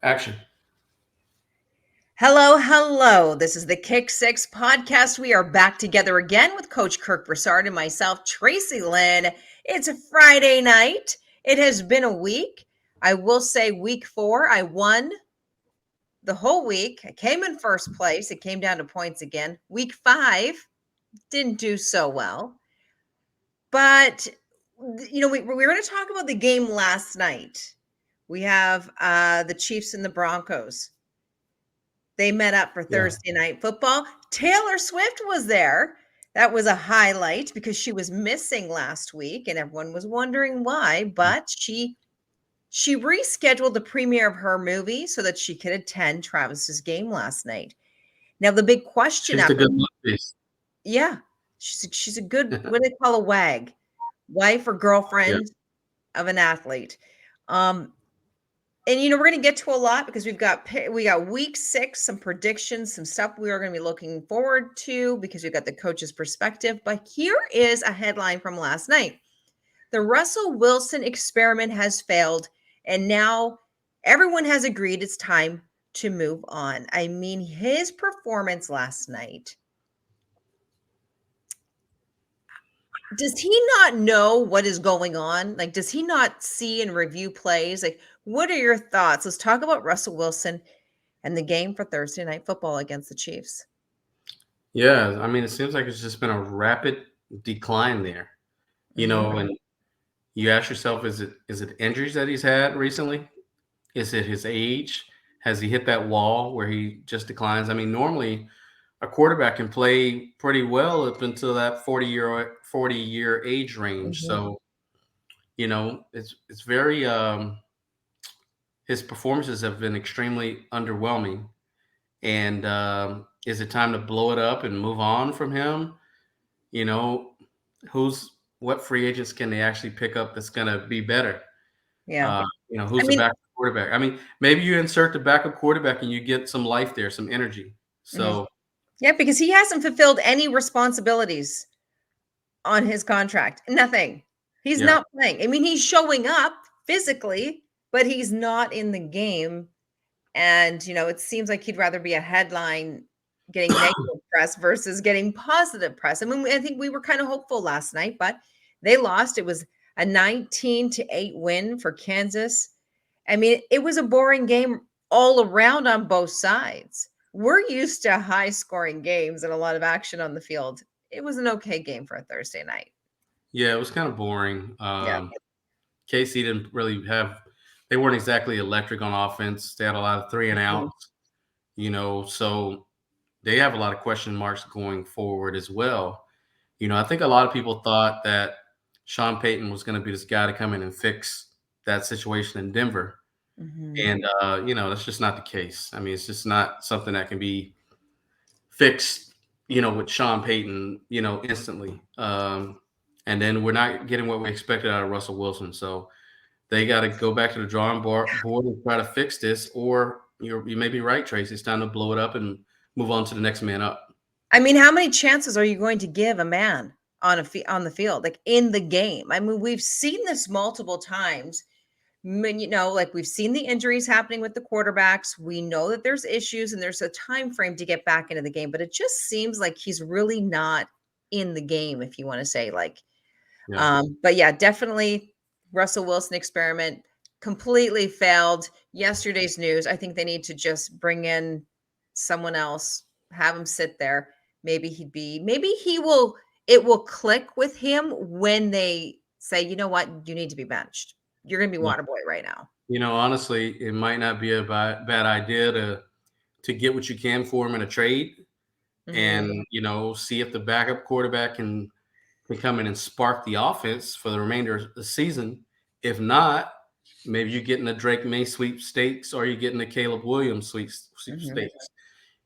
Action. Hello, hello. This is the Kick Six podcast. We are back together again with Coach Kirk Broussard and myself, Tracy Lynn. It's a Friday night. It has been a week. I will say, week 4, I won the whole week. I came in first place. It came down to points again. Week 5, didn't do so well. But, we're going to talk about the game last night. We have the Chiefs and the Broncos. They met up for Yeah. Thursday night football. Taylor Swift was there. That was a highlight because she was missing last week and everyone was wondering why, but she rescheduled the premiere of her movie so that she could attend Travis's game last night. Now the big question She's the after good piece. yeah, she's a good what do they call a wag? Wife or girlfriend of an athlete. And we're going to get to a lot because we got week 6, some predictions, some stuff we are going to be looking forward to because we've got the coach's perspective. But here is a headline from last night. The Russell Wilson experiment has failed, and now everyone has agreed it's time to move on. I mean, his performance last night. Does he not know what is going on? Like, does he not see and review plays? Like, what are your thoughts? Let's talk about Russell Wilson and the game for Thursday night football against the Chiefs. Yeah, I mean, it seems like it's just been a rapid decline there. And you ask yourself, is it injuries that he's had recently? Is it his age? Has he hit that wall where he just declines? I mean, normally a quarterback can play pretty well up until that 40-year age range. So, it's very his performances have been extremely underwhelming. And is it time to blow it up and move on from him? You know, what free agents can they actually pick up that's going to be better? Yeah. Who's I the mean, backup quarterback? I mean, maybe you insert the backup quarterback and you get some life there, some energy. So, yeah, because he hasn't fulfilled any responsibilities on his contract. Nothing. He's yeah, not playing. I mean, he's showing up physically, but he's not in the game. And, it seems like he'd rather be a headline getting negative press versus getting positive press. I mean, I think we were kind of hopeful last night, but they lost. It was a 19-8 win for Kansas. I mean, it was a boring game all around on both sides. We're used to high scoring games and a lot of action on the field. It was an okay game for a Thursday night. yeah, it was kind of boring. Yeah. Casey didn't really they weren't exactly electric on offense. They had a lot of 3 and outs, so they have a lot of question marks going forward as well. I think a lot of people thought that Sean Payton was going to be this guy to come in and fix that situation in Denver. And, that's just not the case. I mean, it's just not something that can be fixed, with Sean Payton, instantly. And then we're not getting what we expected out of Russell Wilson. So they got to go back to the drawing board and try to fix this, or you may be right, Tracy. It's time to blow it up and move on to the next man up. I mean, how many chances are you going to give a man on on the field, like in the game? I mean, we've seen this multiple times. Like we've seen the injuries happening with the quarterbacks. We know that there's issues and there's a time frame to get back into the game, but it just seems like he's really not in the game, if you want to say like. Yeah. But yeah, definitely Russell Wilson experiment completely failed. Yesterday's news. I think they need to just bring in someone else, have him sit there. Maybe it will click with him when they say, you know what, you need to be benched. You're going to be Yeah. water boy right now. Honestly, it might not be a bad idea to get what you can for him in a trade, Mhm. and see if the backup quarterback can come in and spark the offense for the remainder of the season. If not, maybe you're getting the Drake May sweepstakes, or you're getting the Caleb Williams Mhm. sweepstakes.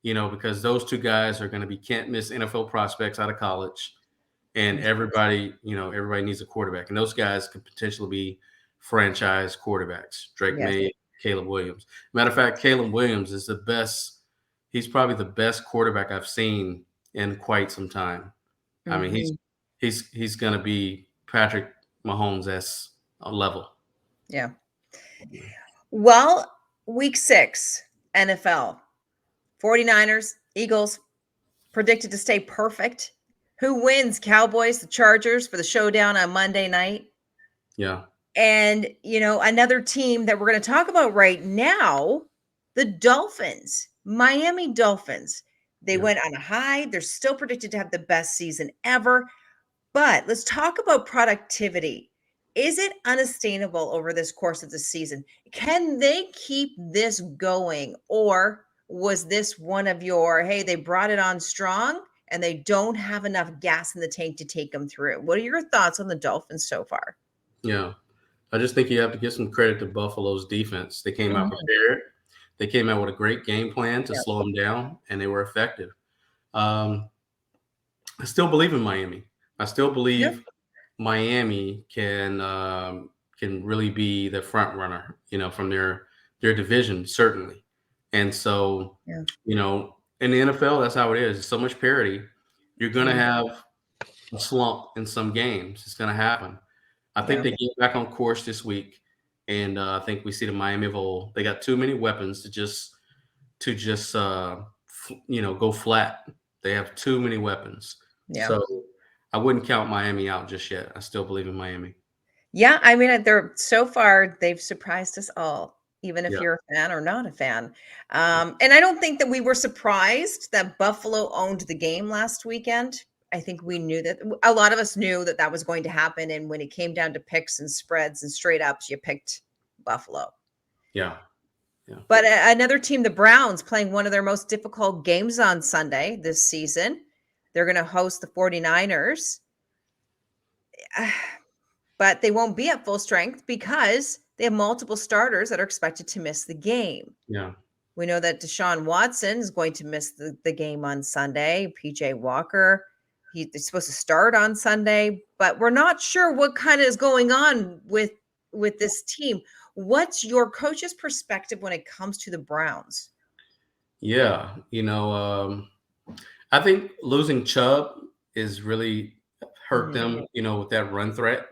Because those two guys are going to be can't miss NFL prospects out of college, and everybody needs a quarterback, and those guys could potentially be franchise quarterbacks. Drake Yes. May, Caleb Williams. Matter of fact, Caleb Williams is the best. He's probably the best quarterback I've seen in quite some time. I mean, Mhm. he's going to be Patrick Mahomes' level. Yeah. Well, Week 6, NFL. 49ers, Eagles, predicted to stay perfect. Who wins? Cowboys, the Chargers for the showdown on Monday night. Yeah. And, another team that we're going to talk about right now, the Dolphins, Miami Dolphins. They went on a high. They're still predicted to have the best season ever. But let's talk about productivity. Is it unsustainable over this course of the season? Can they keep this going? Or was this one of your, hey, they brought it on strong and they don't have enough gas in the tank to take them through? What are your thoughts on the Dolphins so far? Yeah. I just think you have to give some credit to Buffalo's defense. They came out prepared. They came out with a great game plan to slow them down, and they were effective. I still believe in Miami. I still believe Miami can really be the front runner, from their division, certainly. And so, in the NFL, that's how it is. It's so much parity. You're going to have a slump in some games. It's going to happen. I think they get back on course this week, and I think we see the Miami of old. They got too many weapons to just go flat. They have too many weapons. Yeah. So I wouldn't count Miami out just yet. I still believe in Miami. Yeah, I mean, they've surprised us all, even if you're a fan or not a fan. And I don't think that we were surprised that Buffalo owned the game last weekend. I think we knew that a lot of us knew that was going to happen. And when it came down to picks and spreads and straight ups, you picked Buffalo. Yeah. But another team, the Browns, playing one of their most difficult games on Sunday this season. They're going to host the 49ers. But they won't be at full strength because they have multiple starters that are expected to miss the game. Yeah. We know that Deshaun Watson is going to miss the game on Sunday. PJ Walker, he's supposed to start on Sunday, but we're not sure what kind of is going on with this team. What's your coach's perspective when it comes to the Browns? Yeah, I think losing Chubb is really hurt them, with that run threat.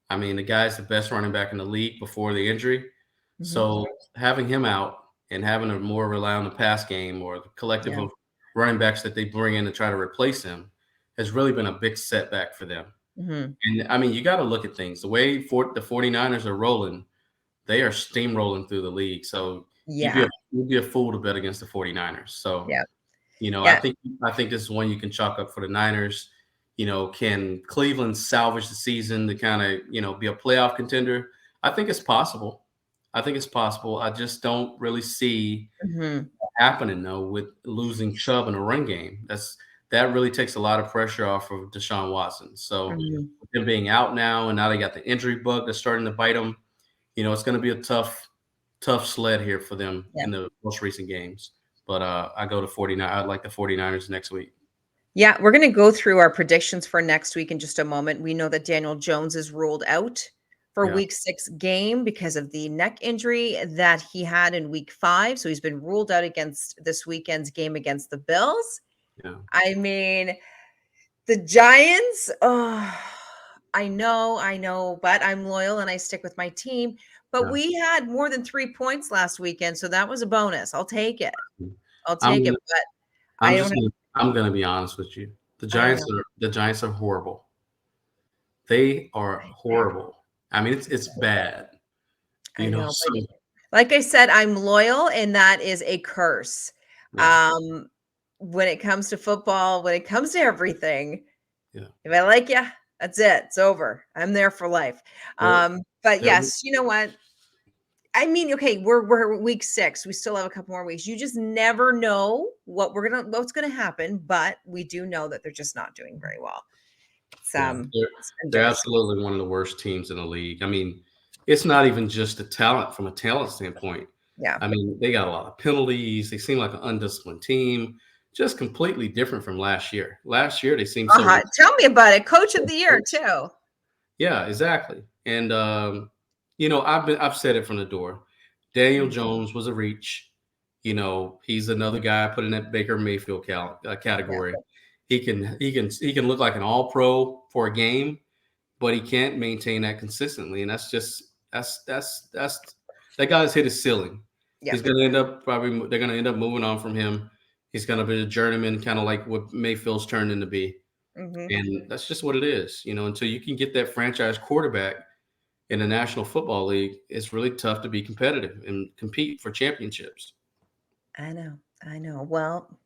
I mean, the guy's the best running back in the league before the injury. So having him out and having to more rely on the pass game or the collective of running backs that they bring in to try to replace him has really been a big setback for them. And I mean, you got to look at things. The way the 49ers are rolling, they are steamrolling through the league. So you'd be a fool to bet against the 49ers. So, I think this is one you can chalk up for the Niners. Can Cleveland salvage the season to kind of, be a playoff contender? I think it's possible. I just don't really see happening, though, with losing Chubb in a run game. That really takes a lot of pressure off of Deshaun Watson. So with him being out now, and now they got the injury bug that's starting to bite them, it's going to be a tough sled here for them in the most recent games. But I go to 49. I'd like the 49ers next week. Yeah, we're going to go through our predictions for next week in just a moment. We know that Daniel Jones is ruled out for week 6 game because of the neck injury that he had in week 5. So he's been ruled out against this weekend's game against the Bills. Yeah. I mean, the Giants, I know, but I'm loyal and I stick with my team. But we had more than 3 points last weekend, so that was a bonus. I'll take it. But I'm going to be honest with you. The Giants are horrible. They are horrible. I mean, it's bad. I know. Like I said, I'm loyal, and that is a curse. Yeah. When it comes to football, when it comes to everything, if I like you, that's it. It's over. I'm there for life. But yes, you know what? I mean, okay, we're week 6. We still have a couple more weeks. You just never know what's gonna happen, but we do know that they're just not doing very well. They're absolutely one of the worst teams in the league. I mean, it's not even just the talent from a talent standpoint. Yeah. I mean, they got a lot of penalties. They seem like an undisciplined team, just completely different from last year. Last year, they seemed tell me about it. Coach of the year, too. Yeah, exactly. And I've said it from the door. Daniel Jones was a reach. He's another guy I put in that Baker Mayfield category. He can look like an all-pro for a game, but he can't maintain that consistently. And that's that guy's hit his ceiling. Yeah. He's going to end up they're going to end up moving on from him. He's going to be a journeyman, kind of like what Mayfield's turned into be. Hmm. And that's just what it is. Until you can get that franchise quarterback in the National Football League, it's really tough to be competitive and compete for championships. I know. I know. Well,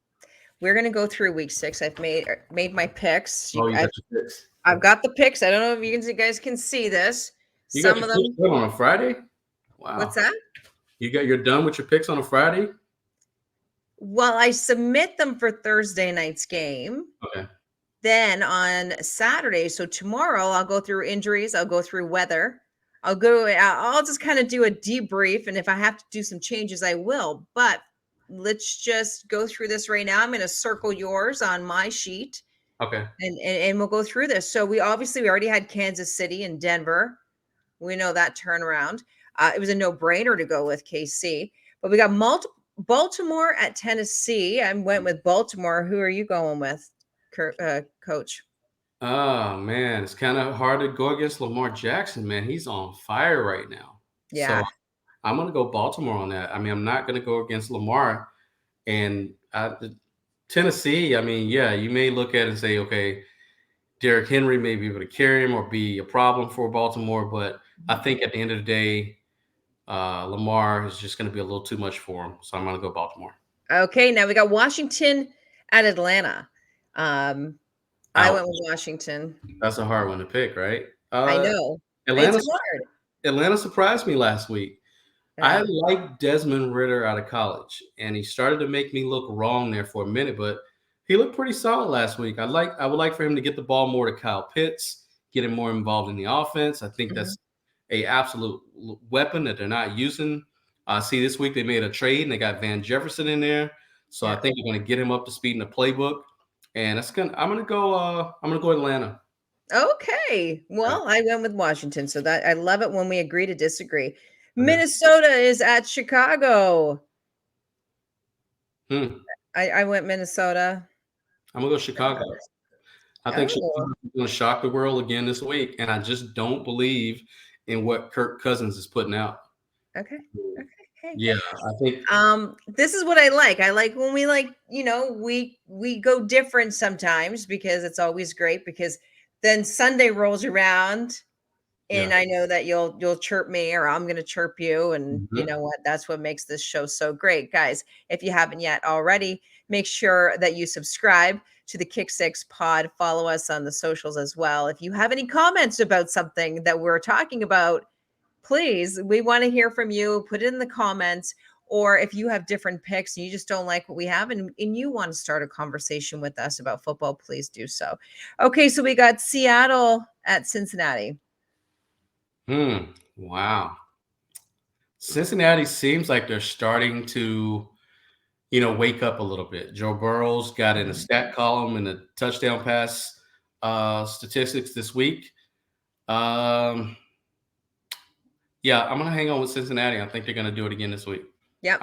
we're gonna go through week 6. I've made my picks. Oh, you got your picks. I've got the picks. I don't know if you guys can see this. You got Some your of picks them. done on a Friday? What's Wow. that? You're done with your picks on a Friday? Well, I submit them for Thursday night's game. Okay. Then on Saturday, so tomorrow, I'll go through injuries. I'll go through weather. I'll just kind of do a debrief. And if I have to do some changes, I will. But let's just go through this right now. I'm going to circle yours on my sheet. Okay. And we'll go through this. So we already had Kansas City and Denver. We know that turnaround. It was a no-brainer to go with KC, but we got Baltimore at Tennessee. I went with Baltimore. Who are you going with, Coach? Oh man, it's kind of hard to go against Lamar Jackson, man. He's on fire right now. So Yeah. I'm gonna go Baltimore on that. I mean, I'm not gonna go against Lamar. And Tennessee, I mean, yeah, you may look at it and say, okay, Derrick Henry may be able to carry him or be a problem for Baltimore, but I think at the end of the day, Lamar is just going to be a little too much for him. So I'm going to go Baltimore. Okay, now we got Washington at Atlanta. I went with Washington. That's a hard one to pick, right? I know. Atlanta, It's hard. Atlanta surprised me last week. Yeah. I liked Desmond Ridder out of college, and he started to make me look wrong there for a minute, but he looked pretty solid last week. I would like for him to get the ball more to Kyle Pitts, get him more involved in the offense. I think that's a absolute weapon that they're not using. See, this week they made a trade and they got Van Jefferson in there, so I think they're going to get him up to speed in the playbook. And I'm gonna go Atlanta. Okay. Well, I went with Washington, so that I love it when we agree to disagree. Minnesota is at Chicago. I went Minnesota. I'm gonna go Chicago. I think Chicago is going to shock the world again this week, and I just don't believe in what Kirk Cousins is putting out. Okay. Hey. Yeah, I think. This is what I like. I like when we go different sometimes, because it's always great, because then Sunday rolls around and I know that you'll chirp me, or I'm going to chirp you. And you know what? That's what makes this show so great. Guys, if you haven't yet already, make sure that you subscribe to the Kick Six Pod. Follow us on the socials as well. If you have any comments about something that we're talking about, please, we want to hear from you. Put it in the comments. Or if you have different picks and you just don't like what we have, and you want to start a conversation with us about football, please do so. Okay, so we got Seattle at Cincinnati. Wow. Cincinnati seems like they're starting to, wake up a little bit. Joe Burrow's got in a stat column in the touchdown pass statistics this week. Yeah, I'm going to hang on with Cincinnati. I think they're going to do it again this week. Yeah,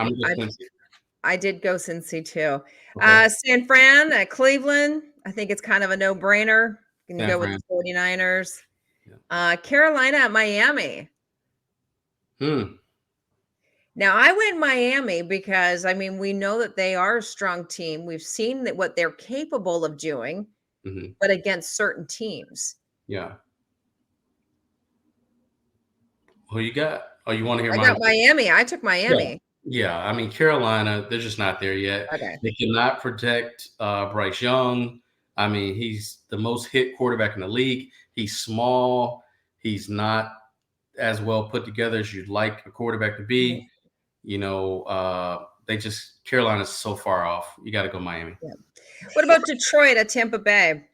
I did go Cincy too. Okay. San Fran at Cleveland. I think it's kind of a no-brainer. You can go with the 49ers. Yeah. Carolina at Miami. Now, I went Miami because, we know that they are a strong team. We've seen that what they're capable of doing, but against certain teams. Yeah. Who you got? Oh, you want to hear I got Miami. I took Miami. Yeah. Carolina, they're just not there yet. Okay. They cannot protect Bryce Young. He's the most hit quarterback in the league. He's small. He's not as well put together as you'd like a quarterback to be. Carolina's so far off. You got to go Miami. Yeah. What about Detroit at Tampa Bay?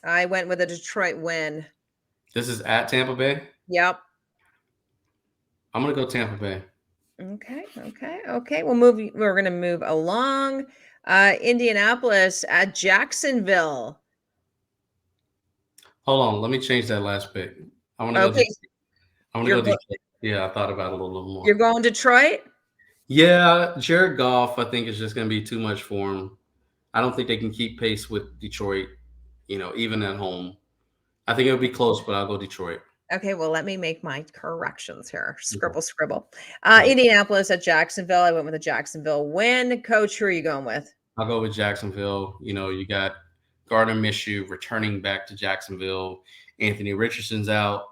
I went with a Detroit win. This is at Tampa Bay? Yep. I'm going to go Tampa Bay. Okay. We're going to move along. Indianapolis at Jacksonville. Hold on. Let me change that last pick. I want to go Detroit. Yeah, I thought about it a little more. You're going Detroit? Yeah, Jared Goff, I think, is just going to be too much for him. I don't think they can keep pace with Detroit, even at home. I think it'll be close, but I'll go Detroit. Okay, well, let me make my corrections here. Okay. Scribble, scribble. Right. Indianapolis at Jacksonville. I went with a Jacksonville win. Coach, who are you going with? I'll go with Jacksonville. You got Gardner Minshew returning back to Jacksonville. Anthony Richardson's out.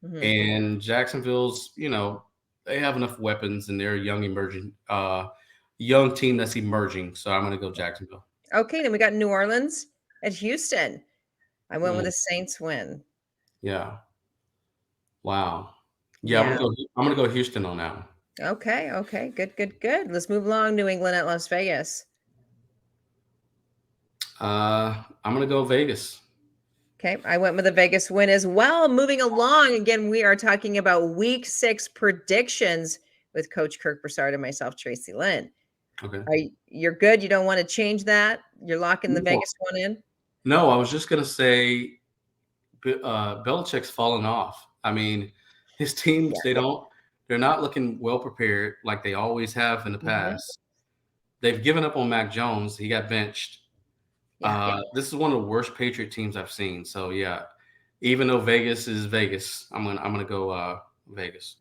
Mhm. And Jacksonville's, they have enough weapons and they're a young team that's emerging. So I'm going to go Jacksonville. Okay, then we got New Orleans at Houston. I went with Mm, the Saints win. yeah. Wow. Yeah, Yeah. I'm gonna go Houston on that one. Okay. Good. Let's move along. New England at Las Vegas. I'm gonna go Vegas. Okay, I went with a Vegas win as well. Moving along, again, we are talking about week 6 predictions with Coach Kirk Broussard and myself, Tracy Lynn. Okay. You're good? You don't want to change that? You're locking the No, Vegas one in? no, I was just gonna say Belichick's fallen off. I mean, his teams, they're not looking well prepared like they always have in the past. They've given up on Mac Jones. He got benched. Yeah. This is one of the worst Patriot teams I've seen. So yeah, even though Vegas is Vegas, I'm gonna go Vegas.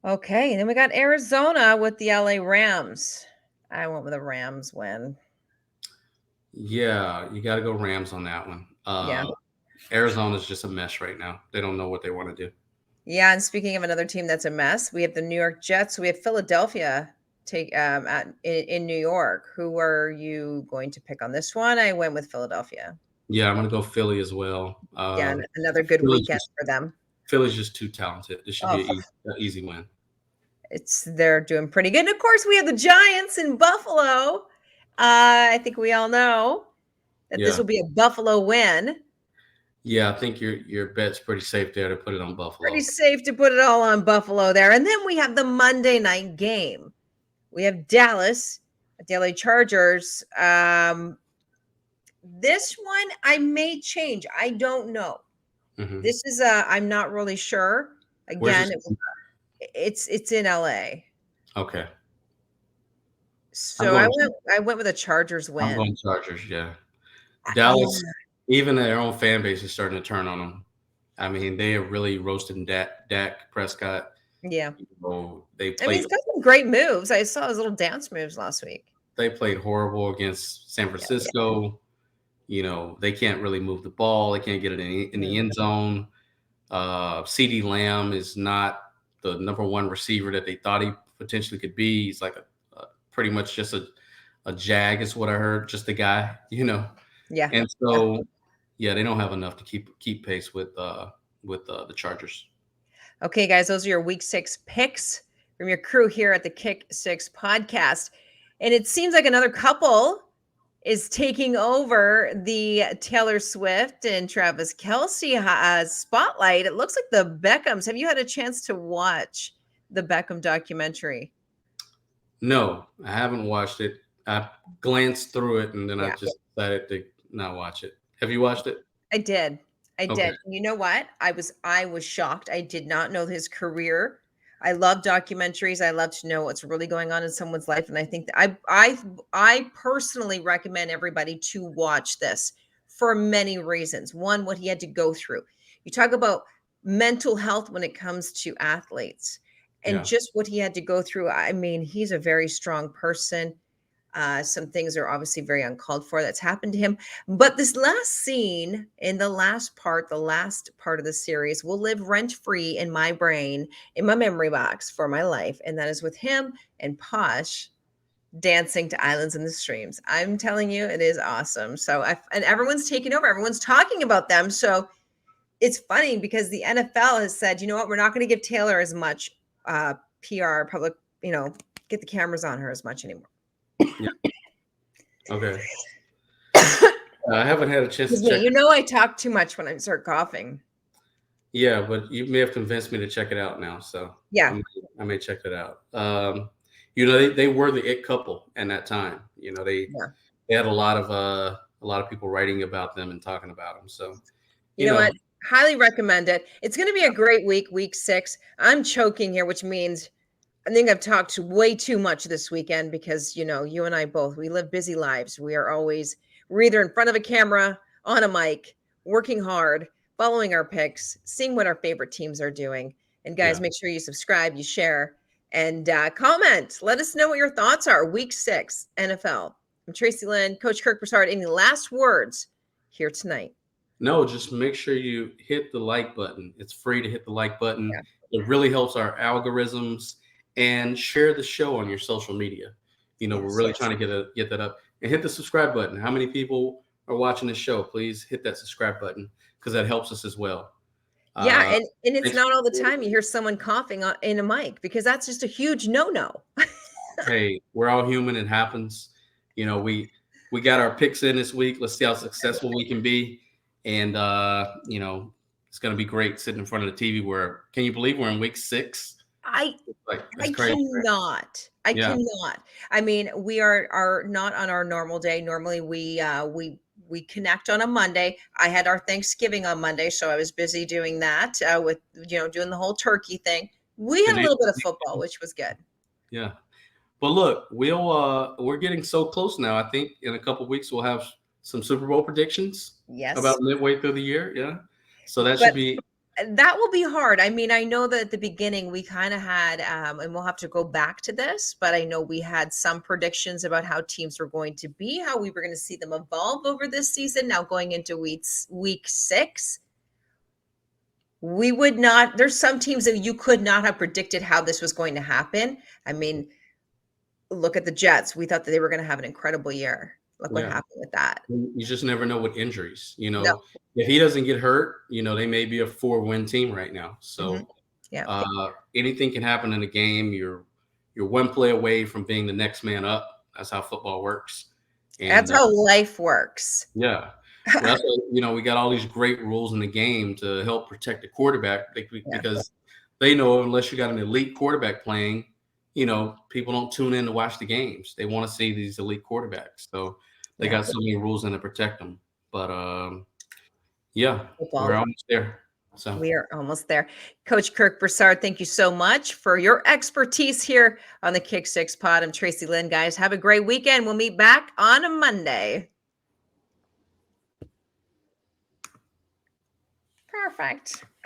Okay, and then we got Arizona with the LA Rams. I went with a Rams win. Yeah, you got to go Rams on that one. Yeah. Arizona's just a mess right now. They don't know what they want to do. Yeah, and speaking of another team that's a mess, we have the New York Jets. We have Philadelphia in New York. Who are you going to pick on this one? I went with Philadelphia. Yeah, I'm gonna go Philly as well. Yeah, another good weekend for them. Philly's just too talented. This should be an easy win. They're doing pretty good. And of course, we have the Giants in Buffalo. I think we all know that this will be a Buffalo win. Yeah, I think your bet's pretty safe there to put it on Buffalo. Pretty safe to put it all on Buffalo there. And then we have the Monday night game. We have Dallas at the LA Chargers. This one I may change. I don't know. Mm-hmm. This is I'm not really sure. Again, it's in LA. Okay. So I went with a Chargers win. I'm going Chargers, yeah. Dallas, even their own fan base is starting to turn on them. I mean, they are really roasting Dak Prescott. Yeah. They played. He's got some great moves. I saw his little dance moves last week. They played horrible against San Francisco. They can't really move the ball. They can't get it in the end zone. CeeDee Lamb is not the number one receiver that they thought he potentially could be. He's like pretty much just a jag is what I heard, just a guy, Yeah. And so, they don't have enough to keep pace with the Chargers. Okay, guys, those are your week 6 picks from your crew here at the Kick 6 podcast. And it seems like another couple is taking over the Taylor Swift and Travis Kelce spotlight. It looks like the Beckhams. Have you had a chance to watch the Beckham documentary? No, I haven't watched it. I glanced through it and then I just decided to not watch it. Have you watched it? I did. Okay. You know what? I was shocked. I did not know his career. I love documentaries. I love to know what's really going on in someone's life. And I think that I personally recommend everybody to watch this for many reasons. One, what he had to go through. You talk about mental health when it comes to athletes and just what he had to go through. I mean, he's a very strong person. Some things are obviously very uncalled for that's happened to him. But this last scene in the last part of the series will live rent-free in my brain, in my memory box for my life. And that is with him and Posh dancing to Islands in the Streams. I'm telling you, it is awesome. So, and everyone's taking over. Everyone's talking about them. So it's funny because the NFL has said, you know what, we're not going to give Taylor as much PR, public, get the cameras on her as much anymore. Yeah. Okay. I haven't had a chance to check. I talk too much when I start coughing. Yeah, but you may have convinced me to check it out now. So yeah, I may check it out. They were the it couple in that time. They had a lot of people writing about them and talking about them. So you know what? Highly recommend it. It's going to be a great week 6. I'm choking here, which means I think I've talked way too much this weekend because, you and I both, we live busy lives. We're either in front of a camera, on a mic, working hard. following our picks, seeing what our favorite teams are doing. And guys, Yeah. make sure you subscribe, you share, and comment. Let us know what your thoughts are. Week 6, NFL. I'm Tracy Lynn, Coach Kirk Broussard. Any last words here tonight? No, just make sure you hit the like button. It's free to hit the like button. Yeah. It really helps our algorithms, and share the show on your social media. We're really Yes. trying to get that up, and hit the subscribe button. How many people are watching the show? Please hit that subscribe button because that helps us as well. Yeah, Uh, and it's thanks. not all the time you hear someone coughing in a mic, because that's just a huge no-no. Hey, we're all human. It happens. We got our picks in this week. Let's see how successful we can be. And it's going to be great sitting in front of the TV. Can you believe we're in week 6? I That's I crazy. cannot. I Yeah. cannot. I mean, we are not on our normal day. Normally we connect on a Monday. I had our Thanksgiving on Monday, so I was busy doing that, with doing the whole turkey thing. We had a little bit of football, which was good. Yeah. But look, we're getting so close now. I think in a couple of weeks we'll have some Super Bowl predictions Yes. about midway through the year. Yeah. So that But should be that will be hard. I mean, I know that at the beginning we kind of had, and we'll have to go back to this, but I know we had some predictions about how teams were going to be, how we were going to see them evolve over this season. Now going into week 6, we would not. There's some teams that you could not have predicted how this was going to happen. I mean, look at the Jets. We thought that they were going to have an incredible year. Look what Yeah. happened with that. You just never know with injuries. No. If he doesn't get hurt, they may be a 4-win team right now. So Yeah. anything can happen in a game. You're one play away from being the next man up. That's how football works. And That's how life works. yeah. Well, that's why, we got all these great rules in the game to help protect the quarterback, because they know unless you got an elite quarterback playing, people don't tune in to watch the games. They want to see these elite quarterbacks. So they got so many rules in to protect them. But yeah, we're almost there. So we are almost there. Coach Kirk Broussard, thank you so much for your expertise here on the Kick 6 Pod. I'm Tracy Lynn. Guys, have a great weekend. We'll meet back on a Monday. Perfect.